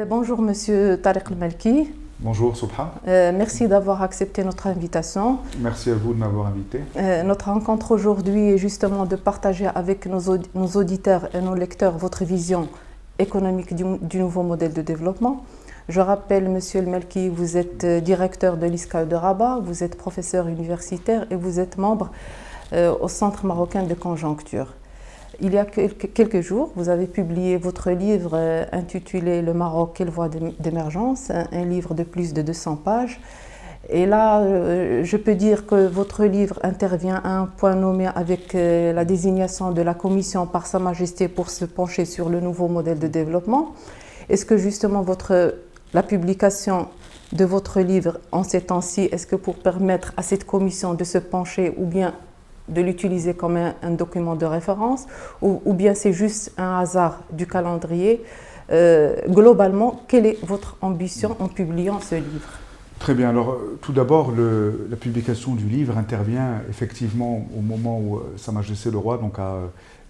Bonjour Monsieur Tariq El-Malki. Bonjour Subha. Merci d'avoir accepté notre invitation. Merci à vous de m'avoir invité. Notre rencontre aujourd'hui est justement de partager avec nos auditeurs et nos lecteurs votre vision économique du nouveau modèle de développement. Je rappelle, Monsieur El-Malki, vous êtes directeur de l'ISCA de Rabat, vous êtes professeur universitaire et vous êtes membre au Centre marocain de conjoncture. Il y a quelques jours, vous avez publié votre livre intitulé « Le Maroc, quelle voie d'émergence », un livre de plus de 200 pages. Et là, je peux dire que votre livre intervient à un point nommé avec la désignation de la Commission par Sa Majesté pour se pencher sur le nouveau modèle de développement. Est-ce que justement la publication de votre livre en ces temps-ci, est-ce que pour permettre à cette commission de se pencher ou bien de l'utiliser comme un document de référence ou bien c'est juste un hasard du calendrier? Globalement, quelle est votre ambition en publiant ce livre? Très bien. Alors, tout d'abord, la publication du livre intervient effectivement au moment où Sa Majesté le Roi a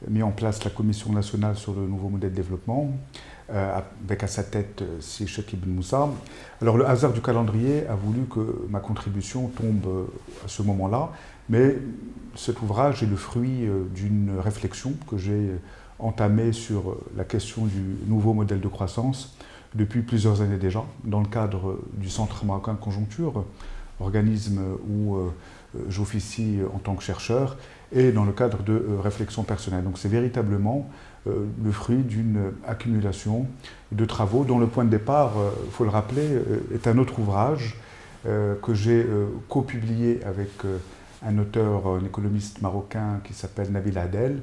mis en place la Commission nationale sur le nouveau modèle de développement, avec à sa tête Si Cheikh Ibn Moussa. Alors, le hasard du calendrier a voulu que ma contribution tombe à ce moment-là, mais cet ouvrage est le fruit d'une réflexion que j'ai entamée sur la question du nouveau modèle de croissance depuis plusieurs années déjà, dans le cadre du Centre marocain de conjoncture, organisme où j'officie en tant que chercheur, et dans le cadre de réflexion personnelle. Donc c'est véritablement le fruit d'une accumulation de travaux dont le point de départ, il faut le rappeler, est un autre ouvrage que j'ai copublié avec un auteur, un économiste marocain qui s'appelle Nabil Adel.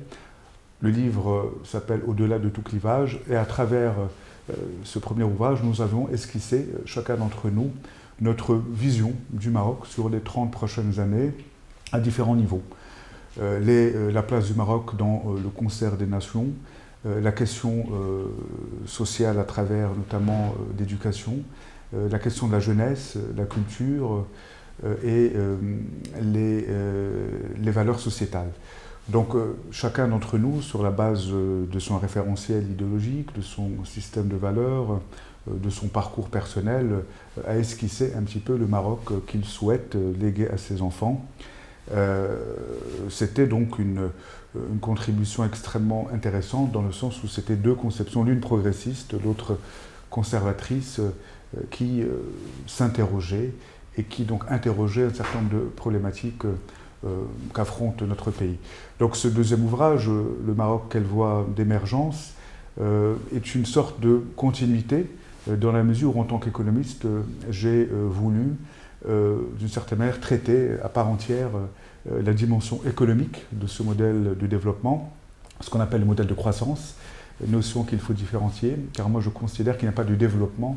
Le livre s'appelle Au-delà de tout clivage, et à travers ce premier ouvrage, nous avons esquissé, chacun d'entre nous, notre vision du Maroc sur les 30 prochaines années à différents niveaux. La place du Maroc dans le concert des nations, la question sociale à travers notamment l'éducation, la question de la jeunesse, la culture et les valeurs sociétales. Donc chacun d'entre nous, sur la base de son référentiel idéologique, de son système de valeurs, de son parcours personnel, a esquissé un petit peu le Maroc qu'il souhaite léguer à ses enfants. C'était donc une contribution extrêmement intéressante dans le sens où c'était deux conceptions, l'une progressiste, l'autre conservatrice, qui s'interrogeaient et qui donc interrogeaient un certain nombre de problématiques qu'affronte notre pays. Donc ce deuxième ouvrage, Le Maroc, quelle voie d'émergence, est une sorte de continuité dans la mesure où en tant qu'économiste, j'ai voulu d'une certaine manière traiter à part entière la dimension économique de ce modèle de développement, ce qu'on appelle le modèle de croissance, notion qu'il faut différencier, car moi je considère qu'il n'y a pas de développement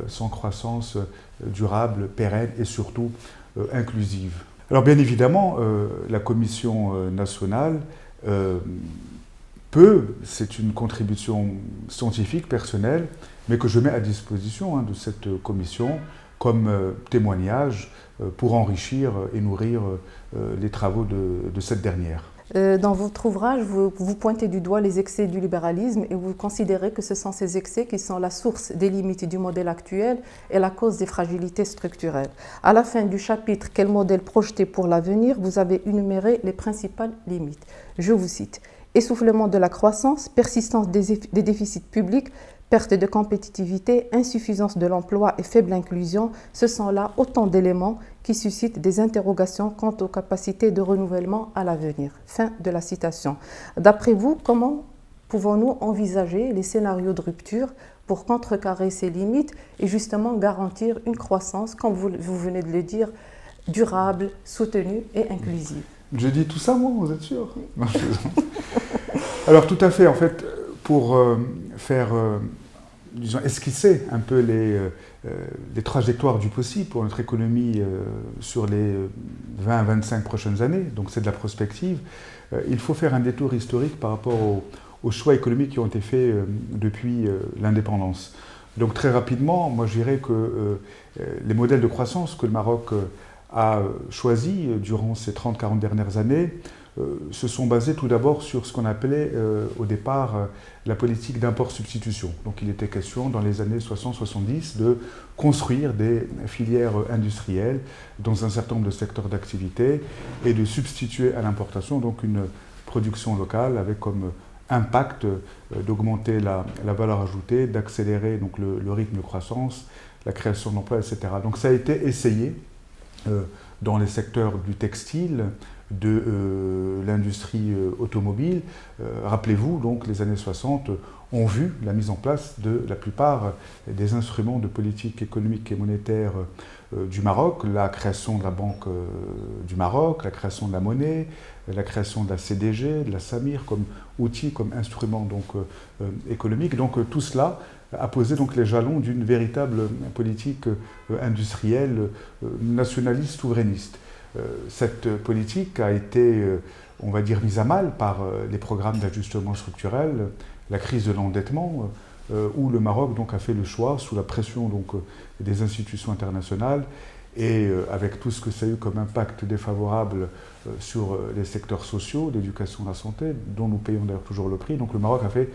sans croissance durable, pérenne et surtout inclusive. Alors bien évidemment, la Commission nationale c'est une contribution scientifique, personnelle, mais que je mets à disposition de cette commission comme témoignage pour enrichir et nourrir les travaux de cette dernière. Dans votre ouvrage, vous pointez du doigt les excès du libéralisme et vous considérez que ce sont ces excès qui sont la source des limites du modèle actuel et la cause des fragilités structurelles. À la fin du chapitre « Quel modèle projeter pour l'avenir ?» vous avez énuméré les principales limites. Je vous cite « Essoufflement de la croissance, persistance des déficits publics, perte de compétitivité, insuffisance de l'emploi et faible inclusion, ce sont là autant d'éléments qui suscitent des interrogations quant aux capacités de renouvellement à l'avenir. » Fin de la citation. D'après vous, comment pouvons-nous envisager les scénarios de rupture pour contrecarrer ces limites et justement garantir une croissance, comme vous venez de le dire, durable, soutenue et inclusive? Je dis tout ça, moi, vous êtes sûr? Alors tout à fait, en fait, pour faire disons, esquisser un peu les trajectoires du possible pour notre économie sur les 20-25 prochaines années, donc c'est de la prospective, il faut faire un détour historique par rapport aux choix économiques qui ont été faits depuis l'indépendance. Donc très rapidement, moi je dirais que les modèles de croissance que le Maroc a choisis durant ces 30-40 dernières années se sont basés tout d'abord sur ce qu'on appelait au départ la politique d'import-substitution. Donc il était question dans les années 60-70 de construire des filières industrielles dans un certain nombre de secteurs d'activité et de substituer à l'importation donc une production locale avec comme impact d'augmenter la valeur ajoutée, d'accélérer donc le rythme de croissance, la création d'emplois, etc. Donc ça a été essayé dans les secteurs du textile, de l'industrie automobile. Rappelez-vous, donc, les années 60 ont vu la mise en place de la plupart des instruments de politique économique et monétaire du Maroc, la création de la Banque du Maroc, la création de la monnaie, la création de la CDG, de la SAMIR comme outil, comme instrument donc, économique. Donc tout cela a posé donc les jalons d'une véritable politique industrielle nationaliste souverainiste. Cette politique a été, on va dire, mise à mal par les programmes d'ajustement structurel, la crise de l'endettement, où le Maroc donc, a fait le choix, sous la pression donc, des institutions internationales, et avec tout ce que ça a eu comme impact défavorable sur les secteurs sociaux, l'éducation, la santé, dont nous payons d'ailleurs toujours le prix. Donc le Maroc a fait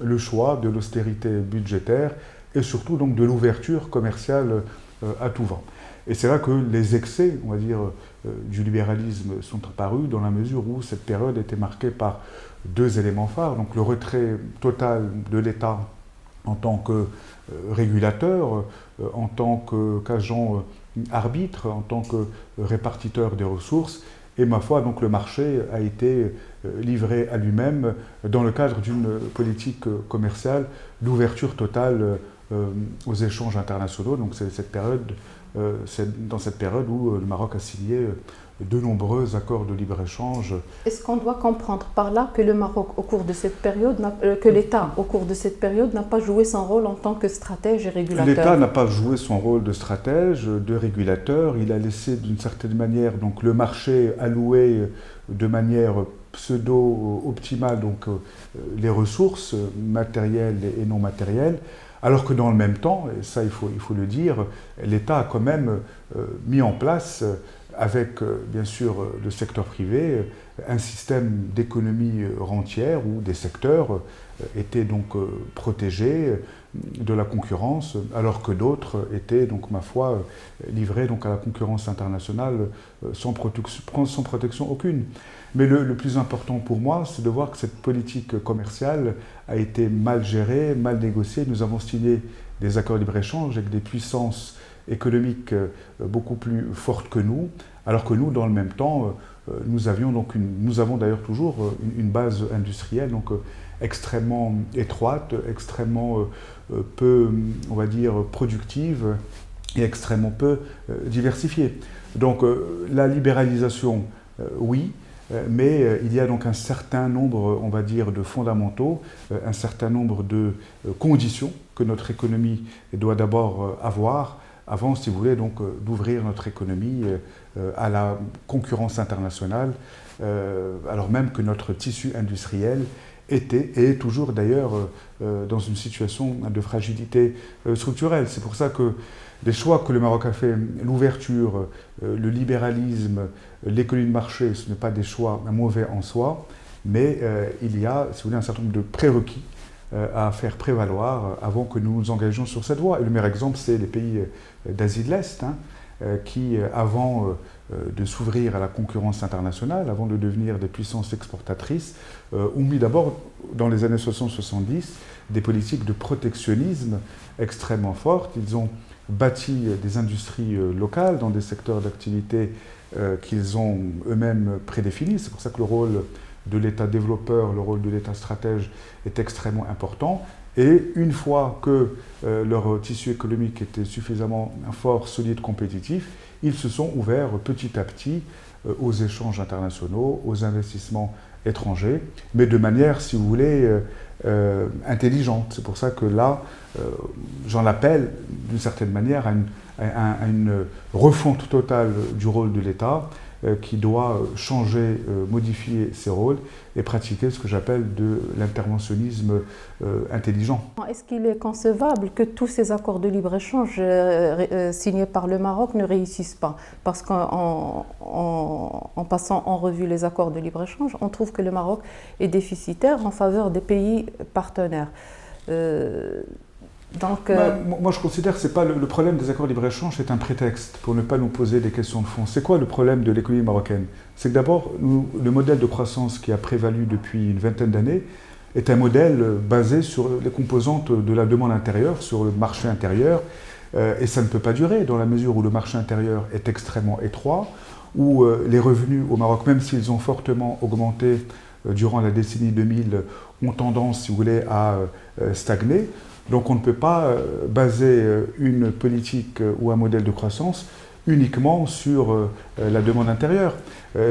le choix de l'austérité budgétaire et surtout donc, de l'ouverture commerciale à tout vent. Et c'est là que les excès, on va dire, du libéralisme sont apparus dans la mesure où cette période était marquée par deux éléments phares. Donc le retrait total de l'État en tant que régulateur, en tant qu'agent arbitre, en tant que répartiteur des ressources. Et ma foi, donc le marché a été livré à lui-même dans le cadre d'une politique commerciale d'ouverture totale aux échanges internationaux. Donc c'est dans cette période où le Maroc a signé de nombreux accords de libre-échange. Est-ce qu'on doit comprendre par là que le Maroc, au cours de cette période, que l'État, au cours de cette période, n'a pas joué son rôle en tant que stratège et régulateur? L'État n'a pas joué son rôle de stratège, de régulateur. Il a laissé d'une certaine manière donc, le marché allouer de manière pseudo-optimale donc, les ressources matérielles et non matérielles. Alors que dans le même temps, et ça il faut le dire, l'État a quand même mis en place, avec bien sûr le secteur privé, un système d'économie rentière où des secteurs étaient donc protégés de la concurrence, alors que d'autres étaient, donc, ma foi, livrés donc, à la concurrence internationale sans protection aucune. Mais le plus important pour moi, c'est de voir que cette politique commerciale a été mal gérée, mal négociée. Nous avons signé des accords de libre-échange avec des puissances économiques beaucoup plus fortes que nous, alors que nous, dans le même temps, nous avons d'ailleurs toujours une base industrielle donc, extrêmement étroite, extrêmement peu, on va dire, productive et extrêmement peu diversifiée. Donc la libéralisation, oui, mais il y a donc un certain nombre, on va dire, de fondamentaux, un certain nombre de conditions que notre économie doit d'abord avoir avant, si vous voulez, donc d'ouvrir notre économie à la concurrence internationale, alors même que notre tissu industriel était et est toujours d'ailleurs dans une situation de fragilité structurelle. C'est pour ça que les choix que le Maroc a fait, l'ouverture, le libéralisme, l'économie de marché, ce n'est pas des choix mauvais en soi, mais il y a, si vous voulez, un certain nombre de prérequis à faire prévaloir avant que nous nous engagions sur cette voie. Et le meilleur exemple, c'est les pays d'Asie de l'Est, qui, avant de s'ouvrir à la concurrence internationale, avant de devenir des puissances exportatrices, ont mis d'abord, dans les années 60-70, des politiques de protectionnisme extrêmement fortes. Ils ont bâti des industries locales dans des secteurs d'activité qu'ils ont eux-mêmes prédéfinis. C'est pour ça que le rôle de l'État développeur, le rôle de l'État stratège est extrêmement important. Et une fois que leur tissu économique était suffisamment fort, solide, compétitif, ils se sont ouverts petit à petit aux échanges internationaux, aux investissements étrangers, mais de manière, si vous voulez, intelligente. C'est pour ça que là, j'en appelle d'une certaine manière à une refonte totale du rôle de l'État qui doit changer, modifier ses rôles et pratiquer ce que j'appelle de l'interventionnisme intelligent. Est-ce qu'il est concevable que tous ces accords de libre-échange signés par le Maroc ne réussissent pas? Parce qu'en passant en revue les accords de libre-échange, on trouve que le Maroc est déficitaire en faveur des pays partenaires. Moi, je considère que c'est pas le problème des accords de libre-échange, c'est un prétexte pour ne pas nous poser des questions de fond. C'est quoi le problème de l'économie marocaine? C'est que d'abord, le modèle de croissance qui a prévalu depuis une vingtaine d'années est un modèle basé sur les composantes de la demande intérieure, sur le marché intérieur, et ça ne peut pas durer dans la mesure où le marché intérieur est extrêmement étroit, où les revenus au Maroc, même s'ils ont fortement augmenté durant la décennie 2000, ont tendance, si vous voulez, à stagner. Donc on ne peut pas baser une politique ou un modèle de croissance uniquement sur la demande intérieure.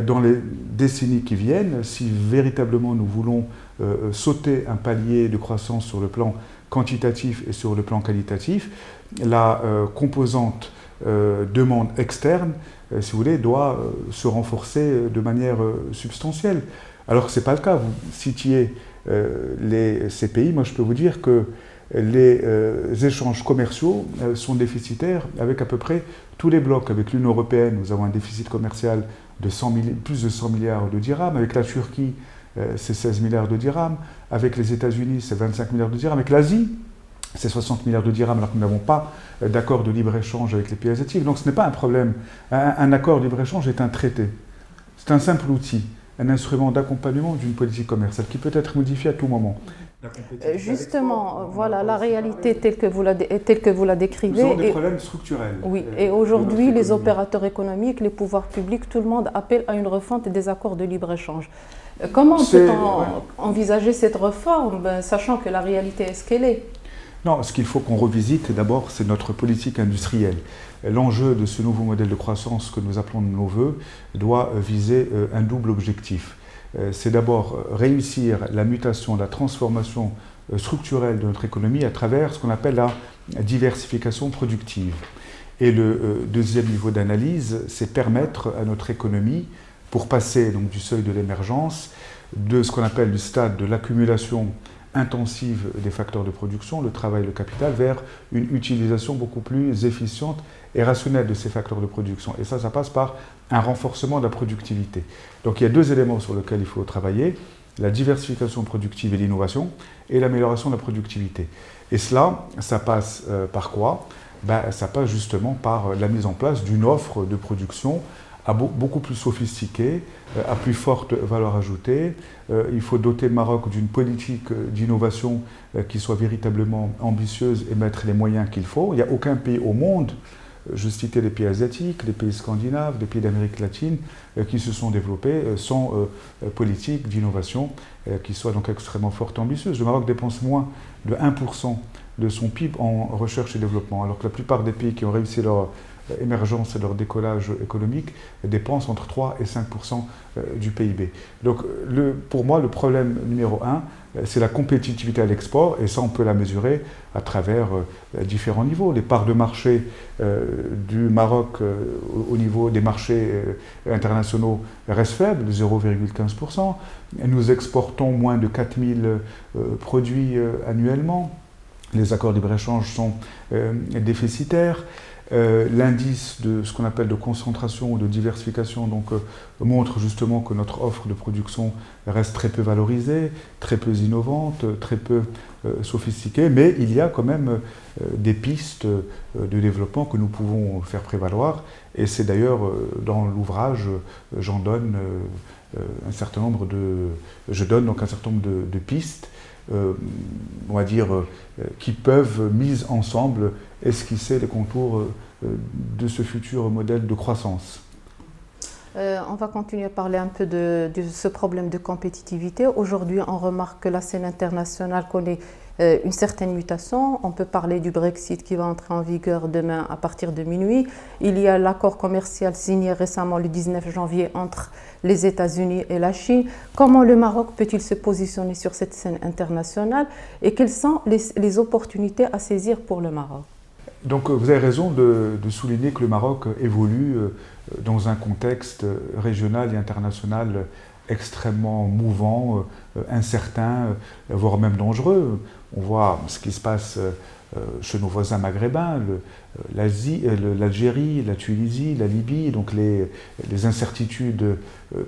Dans les décennies qui viennent, si véritablement nous voulons sauter un palier de croissance sur le plan quantitatif et sur le plan qualitatif, la composante demande externe, si vous voulez, doit se renforcer de manière substantielle. Alors que ce n'est pas le cas. Vous citiez ces pays, moi je peux vous dire que les échanges commerciaux sont déficitaires avec à peu près tous les blocs. Avec l'Union européenne, nous avons un déficit commercial de plus de 100 milliards de dirhams. Avec la Turquie, c'est 16 milliards de dirhams. Avec les États-Unis, c'est 25 milliards de dirhams. Avec l'Asie, c'est 60 milliards de dirhams, alors que nous n'avons pas d'accord de libre-échange avec les pays asiatiques. Donc ce n'est pas un problème. Un accord de libre-échange est un traité. C'est un simple outil, un instrument d'accompagnement d'une politique commerciale qui peut être modifié à tout moment. Justement, voilà la réalité telle que vous la décrivez. Nous avons des problèmes structurels. Oui, et aujourd'hui, les opérateurs économiques, les pouvoirs publics, tout le monde appelle à une refonte des accords de libre-échange. Comment peut-on envisager cette réforme, sachant que la réalité est ce qu'elle est? Non, ce qu'il faut qu'on revisite, d'abord, c'est notre politique industrielle. L'enjeu de ce nouveau modèle de croissance que nous appelons de nos voeux doit viser un double objectif. C'est d'abord réussir la mutation, la transformation structurelle de notre économie à travers ce qu'on appelle la diversification productive. Et le deuxième niveau d'analyse, c'est permettre à notre économie, pour passer donc du seuil de l'émergence, de ce qu'on appelle le stade de l'accumulation intensive des facteurs de production, le travail et le capital, vers une utilisation beaucoup plus efficiente et rationnelle de ces facteurs de production. Et ça passe par un renforcement de la productivité. Donc il y a deux éléments sur lesquels il faut travailler, la diversification productive et l'innovation, et l'amélioration de la productivité. Et cela, ça passe par quoi? Ça passe justement par la mise en place d'une offre de production beaucoup plus sophistiquée, à plus forte valeur ajoutée. Il faut doter le Maroc d'une politique d'innovation qui soit véritablement ambitieuse et mettre les moyens qu'il faut. Il n'y a aucun pays au monde, je citais les pays asiatiques, les pays scandinaves, les pays d'Amérique latine, qui se sont développés sans politique d'innovation qui soit donc extrêmement forte et ambitieuse. Le Maroc dépense moins de 1% de son PIB en recherche et développement, alors que la plupart des pays qui ont réussi leur émergence et leur décollage économique dépensent entre 3 et 5% du PIB. Donc pour moi, le problème numéro un, c'est la compétitivité à l'export, et ça on peut la mesurer à travers différents niveaux. Les parts de marché du Maroc au niveau des marchés internationaux restent faibles, 0,15%. Nous exportons moins de 4000 produits annuellement. Les accords de libre-échange sont déficitaires. L'indice de ce qu'on appelle de concentration ou de diversification montre justement que notre offre de production reste très peu valorisée, très peu innovante, très peu sophistiquée, mais il y a quand même des pistes de développement que nous pouvons faire prévaloir, et c'est d'ailleurs dans l'ouvrage, je donne un certain nombre de pistes, on va dire, qui peuvent, mises ensemble, esquisser les contours de ce futur modèle de croissance. On va continuer à parler un peu de ce problème de compétitivité. Aujourd'hui, on remarque que la scène internationale connaît une certaine mutation. On peut parler du Brexit qui va entrer en vigueur demain à partir de minuit. Il y a l'accord commercial signé récemment le 19 janvier entre les États-Unis et la Chine. Comment le Maroc peut-il se positionner sur cette scène internationale et quelles sont les opportunités à saisir pour le Maroc? Donc vous avez raison de souligner que le Maroc évolue dans un contexte régional et international extrêmement mouvant, incertain, voire même dangereux. On voit ce qui se passe chez nos voisins maghrébins, l'Algérie, la Tunisie, la Libye, donc les incertitudes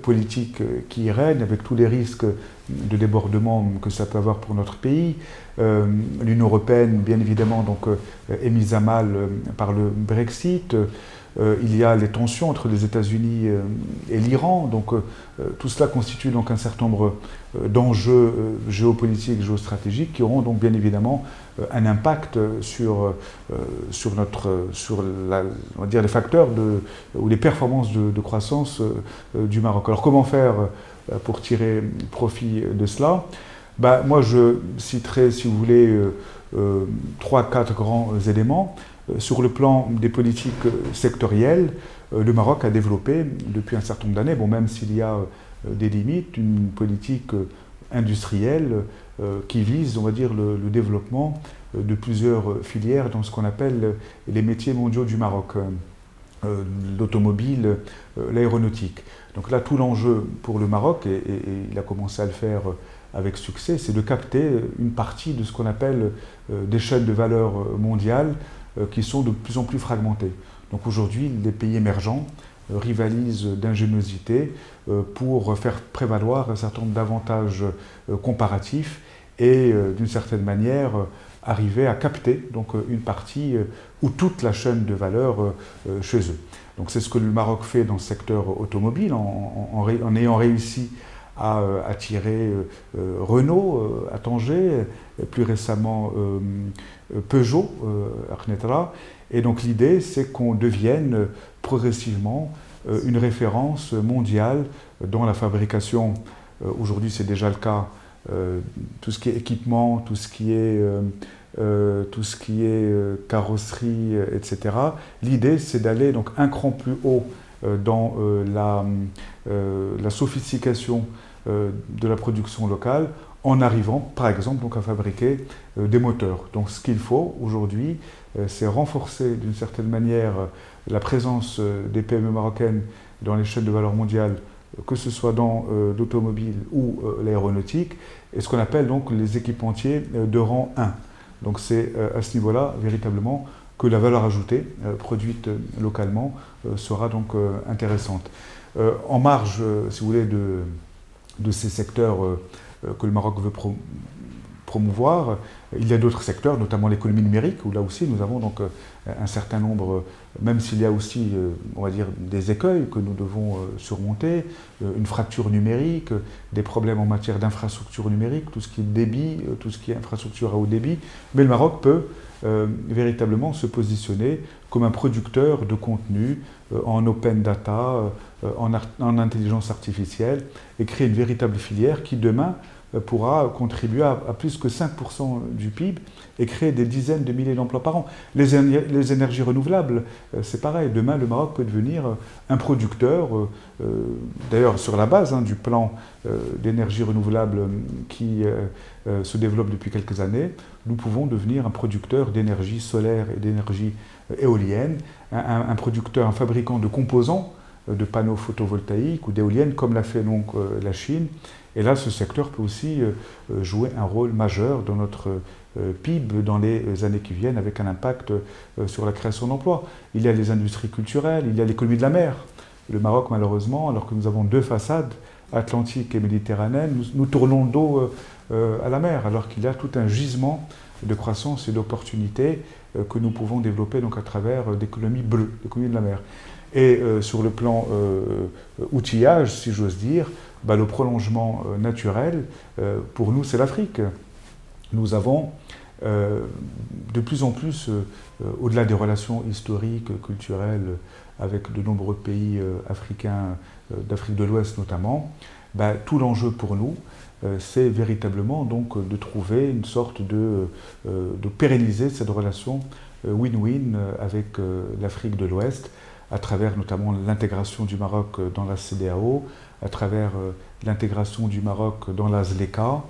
politiques qui y règnent, avec tous les risques de débordement que ça peut avoir pour notre pays. L'Union européenne, bien évidemment, donc, est mise à mal par le Brexit. Il y a les tensions entre les États-Unis et l'Iran. Donc, tout cela constitue donc un certain nombre d'enjeux géopolitiques, géostratégiques qui auront donc bien évidemment un impact sur on va dire les facteurs ou les performances de croissance du Maroc. Alors, comment faire pour tirer profit de cela? Moi, je citerai, si vous voulez, 3-4 grands éléments. Sur le plan des politiques sectorielles, le Maroc a développé depuis un certain nombre d'années, même s'il y a des limites, une politique industrielle qui vise, on va dire, le développement de plusieurs filières dans ce qu'on appelle les métiers mondiaux du Maroc, l'automobile, l'aéronautique. Donc là, tout l'enjeu pour le Maroc, et il a commencé à le faire avec succès, c'est de capter une partie de ce qu'on appelle des chaînes de valeur mondiales qui sont de plus en plus fragmentées. Donc aujourd'hui, les pays émergents rivalisent d'ingéniosité pour faire prévaloir un certain nombre d'avantages comparatifs et d'une certaine manière arriver à capter donc, une partie ou toute la chaîne de valeur chez eux. Donc c'est ce que le Maroc fait dans le secteur automobile en ayant réussi à attirer Renault à Tanger, plus récemment Peugeot à Knetra. Et donc l'idée, c'est qu'on devienne progressivement une référence mondiale dans la fabrication. Aujourd'hui, c'est déjà le cas, tout ce qui est équipement, tout ce qui est carrosserie, etc. L'idée, c'est d'aller donc un cran plus haut dans la sophistication de la production locale, en arrivant, par exemple, donc, à fabriquer des moteurs. Donc, ce qu'il faut aujourd'hui, c'est renforcer d'une certaine manière la présence des PME marocaines dans les chaînes de valeur mondiale, que ce soit dans l'automobile ou l'aéronautique, et ce qu'on appelle donc les équipementiers de rang 1. Donc, c'est à ce niveau-là, véritablement, que la valeur ajoutée produite localement sera donc intéressante. En marge, si vous voulez, de ces secteurs que le Maroc veut promouvoir, il y a d'autres secteurs, notamment l'économie numérique, où là aussi nous avons donc un certain nombre, même s'il y a aussi, on va dire, des écueils que nous devons surmonter, une fracture numérique, des problèmes en matière d'infrastructure numérique, tout ce qui est débit, tout ce qui est infrastructure à haut débit, mais le Maroc peut véritablement se positionner comme un producteur de contenu en open data, en intelligence artificielle, et créer une véritable filière qui demain pourra contribuer à plus que 5% du PIB et créer des dizaines de milliers d'emplois par an. Les énergies renouvelables, c'est pareil. Demain, le Maroc peut devenir un producteur, d'ailleurs sur la base du plan d'énergie renouvelable qui se développe depuis quelques années, nous pouvons devenir un producteur d'énergie solaire et d'énergie éolienne, un producteur, un fabricant de composants de panneaux photovoltaïques ou d'éoliennes, comme l'a fait donc la Chine. Et là, ce secteur peut aussi jouer un rôle majeur dans notre PIB dans les années qui viennent, avec un impact sur la création d'emplois. Il y a les industries culturelles, il y a l'économie de la mer. Le Maroc, malheureusement, alors que nous avons deux façades, Atlantique et méditerranéenne, nous tournons le dos à la mer, alors qu'il y a tout un gisement de croissance et d'opportunités que nous pouvons développer donc, à travers l'économie bleue, l'économie de la mer. Et sur le plan outillage, si j'ose dire, le prolongement naturel, pour nous, c'est l'Afrique. Nous avons de plus en plus, au-delà des relations historiques, culturelles, avec de nombreux pays africains, d'Afrique de l'Ouest notamment, tout l'enjeu pour nous, c'est véritablement donc de trouver une sorte de pérenniser cette relation win-win avec l'Afrique de l'Ouest, à travers notamment l'intégration du Maroc dans la CEDEAO, à travers l'intégration du Maroc dans la ZLECA,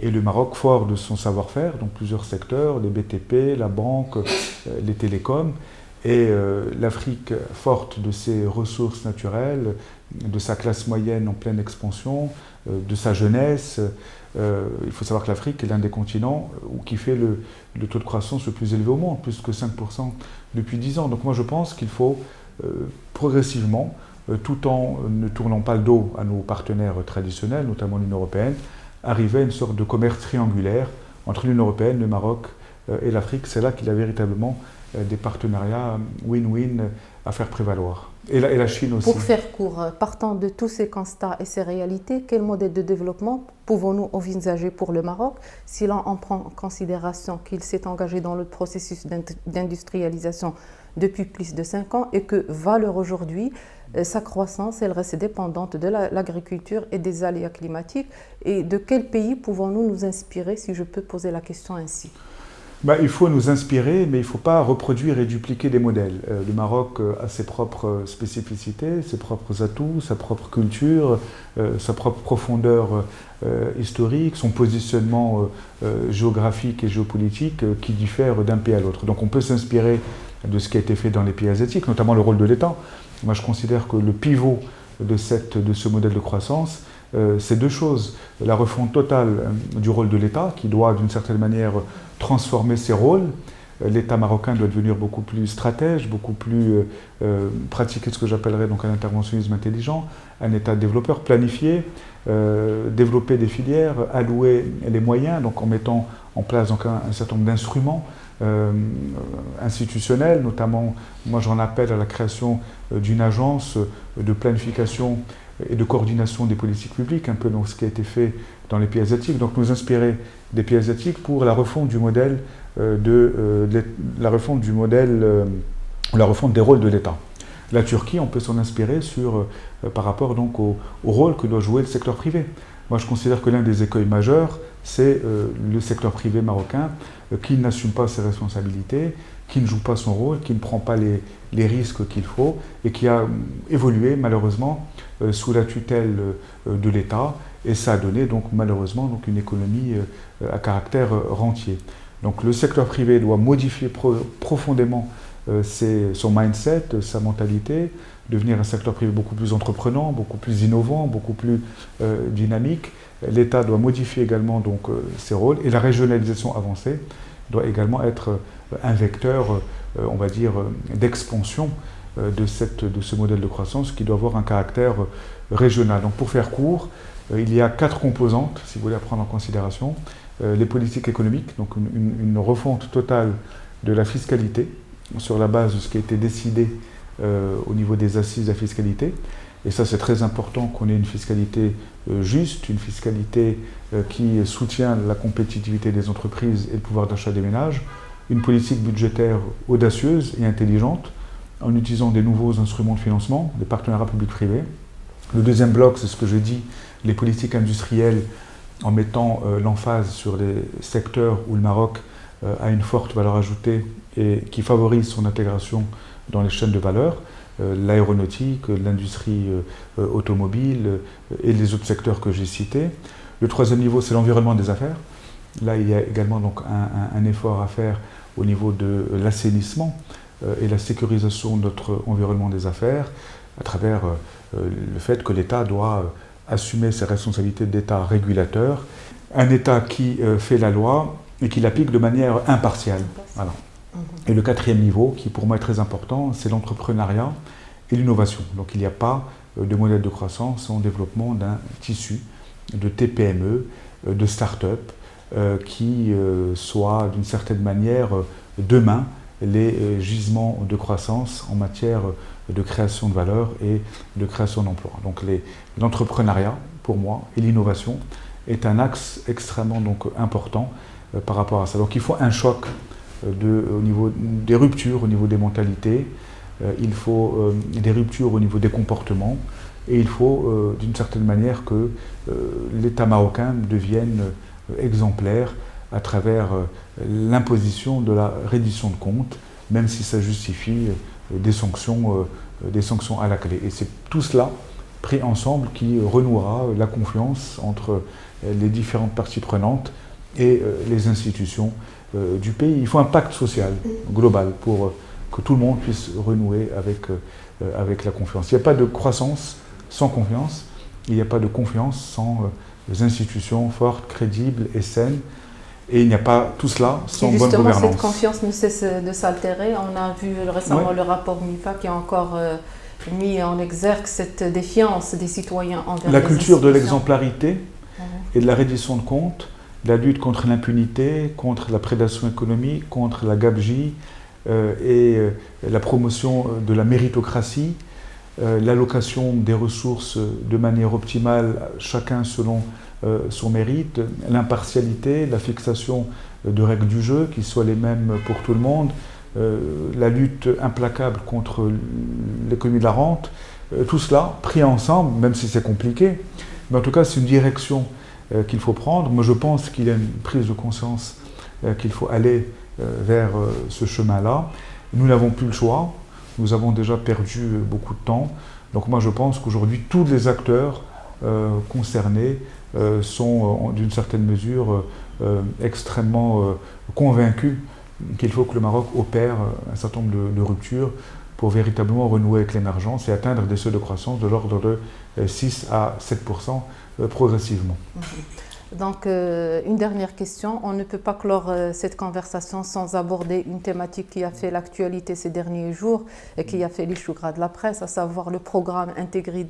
et le Maroc, fort de son savoir-faire, dans plusieurs secteurs, les BTP, la banque, les télécoms, Et l'Afrique, forte de ses ressources naturelles, de sa classe moyenne en pleine expansion, de sa jeunesse, il faut savoir que l'Afrique est l'un des continents qui fait le taux de croissance le plus élevé au monde, plus que 5% depuis 10 ans. Donc moi je pense qu'il faut progressivement, tout en ne tournant pas le dos à nos partenaires traditionnels, notamment l'Union européenne, arriver à une sorte de commerce triangulaire entre l'Union européenne, le Maroc et l'Afrique. C'est là qu'il y a véritablement des partenariats win-win à faire prévaloir. Et la Chine aussi. Pour faire court, partant de tous ces constats et ces réalités, quel modèle de développement pouvons-nous envisager pour le Maroc si l'on en prend en considération qu'il s'est engagé dans le processus d'industrialisation depuis plus de 5 ans et que, valeur aujourd'hui, sa croissance, elle reste dépendante de l'agriculture et des aléas climatiques. Et de quel pays pouvons-nous nous inspirer, si je peux poser la question ainsi? Il faut nous inspirer, mais il ne faut pas reproduire et dupliquer des modèles. Le Maroc a ses propres spécificités, ses propres atouts, sa propre culture, sa propre profondeur historique, son positionnement géographique et géopolitique qui diffère d'un pays à l'autre. Donc on peut s'inspirer de ce qui a été fait dans les pays asiatiques, notamment le rôle de l'État. Moi je considère que le pivot de ce modèle de croissance, c'est deux choses. La refonte totale du rôle de l'État, qui doit d'une certaine manière transformer ses rôles. L'État marocain doit devenir beaucoup plus stratège, beaucoup plus pratiquer ce que j'appellerais donc un interventionnisme intelligent, un État développeur, planifié, développer des filières, allouer les moyens, donc en mettant en place donc un certain nombre d'instruments institutionnels, notamment, moi j'en appelle à la création d'une agence de planification et de coordination des politiques publiques, un peu dans ce qui a été fait dans les pays asiatiques. Donc nous inspirer des pays asiatiques pour la refonte du modèle la refonte des rôles de l'État. La Turquie, on peut s'en inspirer par rapport donc au rôle que doit jouer le secteur privé. Moi je considère que l'un des écueils majeurs, c'est le secteur privé marocain qui n'assume pas ses responsabilités, qui ne joue pas son rôle, qui ne prend pas les risques qu'il faut et qui a évolué malheureusement sous la tutelle de l'État, et ça a donné donc malheureusement donc une économie à caractère rentier. Donc le secteur privé doit modifier profondément son mindset, sa mentalité, devenir un secteur privé beaucoup plus entreprenant, beaucoup plus innovant, beaucoup plus dynamique. L'État doit modifier également donc ses rôles, et la régionalisation avancée doit également être un vecteur, on va dire, d'expansion de ce modèle de croissance qui doit avoir un caractère régional. Donc pour faire court, il y a 4 composantes, si vous voulez, à prendre en considération. Les politiques économiques, donc une refonte totale de la fiscalité sur la base de ce qui a été décidé au niveau des assises de la fiscalité. Et ça, c'est très important qu'on ait une fiscalité juste, une fiscalité qui soutient la compétitivité des entreprises et le pouvoir d'achat des ménages, une politique budgétaire audacieuse et intelligente en utilisant des nouveaux instruments de financement, des partenariats publics-privés. Le deuxième bloc, c'est ce que j'ai dit, les politiques industrielles en mettant l'emphase sur les secteurs où le Maroc a une forte valeur ajoutée et qui favorise son intégration dans les chaînes de valeur, l'aéronautique, l'industrie automobile et les autres secteurs que j'ai cités. Le troisième niveau, c'est l'environnement des affaires. Là, il y a également donc un effort à faire au niveau de l'assainissement et la sécurisation de notre environnement des affaires à travers le fait que l'État doit assumer ses responsabilités d'État régulateur, un État qui fait la loi et qui l'applique de manière impartiale. Voilà. Et le quatrième niveau, qui pour moi est très important, c'est l'entrepreneuriat et l'innovation. Donc il n'y a pas de modèle de croissance sans développement d'un tissu de TPME, de start-up, qui soit d'une certaine manière demain les gisements de croissance en matière de création de valeur et de création d'emplois. Donc l'entrepreneuriat, pour moi, et l'innovation est un axe extrêmement donc, important par rapport à ça. Donc il faut un choc au niveau des ruptures, au niveau des mentalités, il faut des ruptures au niveau des comportements, et il faut d'une certaine manière que l'État marocain devienne exemplaire à travers l'imposition de la reddition de comptes, même si ça justifie des sanctions à la clé. Et c'est tout cela pris ensemble qui renouera la confiance entre les différentes parties prenantes et les institutions du pays. Il faut un pacte social global pour que tout le monde puisse renouer avec la confiance. Il n'y a pas de croissance sans confiance, il n'y a pas de confiance sans des institutions fortes, crédibles et saines. Et il n'y a pas tout cela sans bonne gouvernance. Justement, cette confiance ne cesse de s'altérer. On a vu récemment le rapport MIPA qui a encore mis en exergue cette défiance des citoyens envers la les culture de institutions. l'exemplarité et de la reddition de comptes, la lutte contre l'impunité, contre la prédation économique, contre la gabegie et la promotion de la méritocratie, l'allocation des ressources de manière optimale, chacun selon son mérite, l'impartialité, la fixation de règles du jeu qui soient les mêmes pour tout le monde, la lutte implacable contre l'économie de la rente, tout cela pris ensemble, même si c'est compliqué, mais en tout cas c'est une direction qu'il faut prendre. Moi je pense qu'il y a une prise de conscience qu'il faut aller vers ce chemin-là. Nous n'avons plus le choix, nous avons déjà perdu beaucoup de temps, donc moi je pense qu'aujourd'hui tous les acteurs concernés sont d'une certaine mesure extrêmement convaincus qu'il faut que le Maroc opère un certain nombre de ruptures pour véritablement renouer avec l'émergence et atteindre des seuils de croissance de l'ordre de 6 à 7% progressivement. Donc, une dernière question. On ne peut pas clore cette conversation sans aborder une thématique qui a fait l'actualité ces derniers jours et qui a fait les choux gras de la presse, à savoir le programme intégré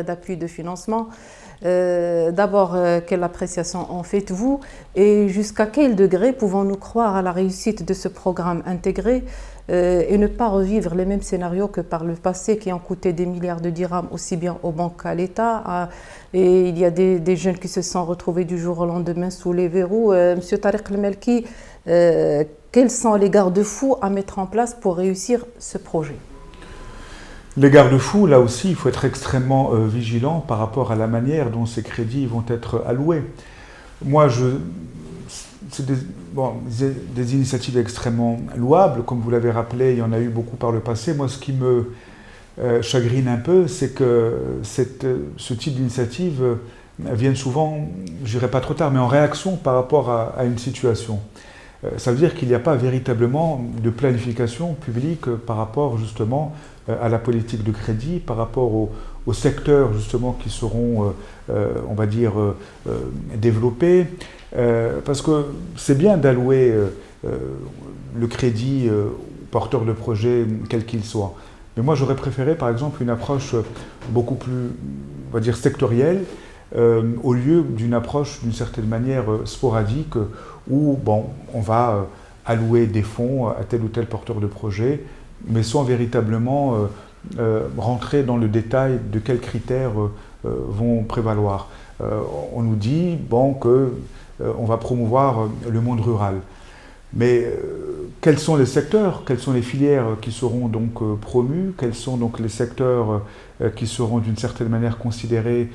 d'appui de financement. D'abord, quelle appréciation en faites-vous et jusqu'à quel degré pouvons-nous croire à la réussite de ce programme intégré et ne pas revivre les mêmes scénarios que par le passé qui ont coûté des milliards de dirhams aussi bien aux banques qu'à l'État. Et il y a des jeunes qui se sont retrouvés du jour au lendemain sous les verrous. Monsieur Tariq El Melki, quels sont les garde-fous à mettre en place pour réussir ce projet? Les garde-fous, là aussi, il faut être extrêmement vigilant par rapport à la manière dont ces crédits vont être alloués. Moi, c'est des initiatives extrêmement louables, comme vous l'avez rappelé, il y en a eu beaucoup par le passé. Moi, ce qui me chagrine un peu, c'est que ce type d'initiative vienne souvent, je dirais pas trop tard, mais en réaction par rapport à une situation. Ça veut dire qu'il n'y a pas véritablement de planification publique par rapport justement à la politique de crédit, par rapport aux secteurs justement qui seront, on va dire, développés. Parce que c'est bien d'allouer le crédit aux porteurs de projets, quel qu'il soit. Mais moi, j'aurais préféré, par exemple, une approche beaucoup plus, on va dire, sectorielle, au lieu d'une approche, d'une certaine manière, sporadique, où, bon, on va allouer des fonds à tel ou tel porteur de projet, mais sans véritablement rentrer dans le détail de quels critères vont prévaloir. On nous dit, bon, qu'on va promouvoir le monde rural. Mais quels sont les secteurs, quelles sont les filières qui seront donc promues, quels sont donc les secteurs qui seront d'une certaine manière considérés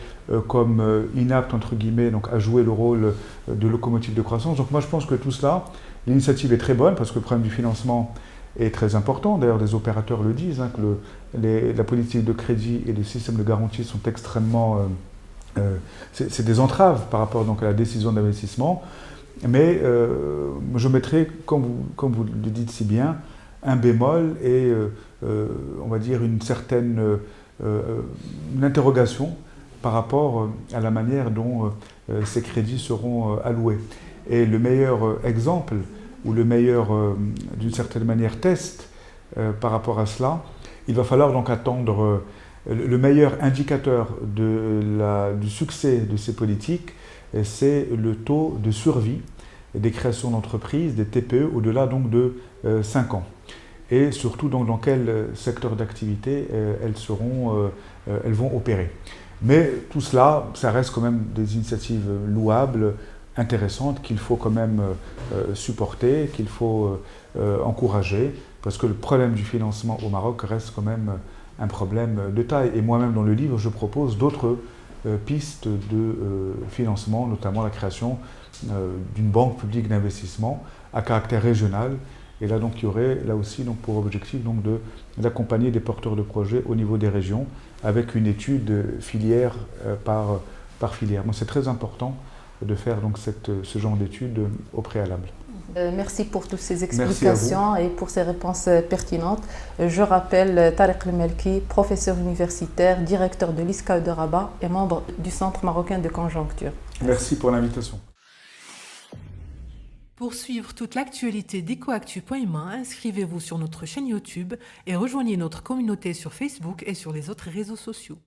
comme inaptes, entre guillemets, donc à jouer le rôle de locomotive de croissance. Donc moi je pense que tout cela, l'initiative est très bonne parce que le problème du financement est très important. D'ailleurs des opérateurs le disent, hein, que la politique de crédit et les systèmes de garantie sont extrêmement... c'est des entraves par rapport donc à la décision d'investissement. Mais je mettrai, comme vous le dites si bien, un bémol et on va dire une certaine une interrogation par rapport à la manière dont ces crédits seront alloués. Et le meilleur exemple, ou le meilleur, d'une certaine manière, test par rapport à cela, il va falloir donc attendre le meilleur indicateur du succès de ces politiques, c'est le taux de survie des créations d'entreprises, des TPE, au-delà donc de 5 ans. Et surtout donc dans quel secteur d'activité elles vont opérer. Mais tout cela, ça reste quand même des initiatives louables, intéressantes, qu'il faut quand même supporter, qu'il faut encourager, parce que le problème du financement au Maroc reste quand même un problème de taille. Et moi-même dans le livre, je propose d'autres pistes de financement, notamment la création d'une banque publique d'investissement à caractère régional. Et là, donc, il y aurait là aussi donc, pour objectif donc, d'accompagner des porteurs de projets au niveau des régions avec une étude filière par filière. Moi, c'est très important de faire donc, ce genre d'études au préalable. Merci pour toutes ces Merci à vous. explications et pour ces réponses pertinentes. Je rappelle Tariq Melki, professeur universitaire, directeur de l'ISCA de Rabat et membre du Centre marocain de conjoncture. Merci pour l'invitation. Pour suivre toute l'actualité d'EcoActu.ma, inscrivez-vous sur notre chaîne YouTube et rejoignez notre communauté sur Facebook et sur les autres réseaux sociaux.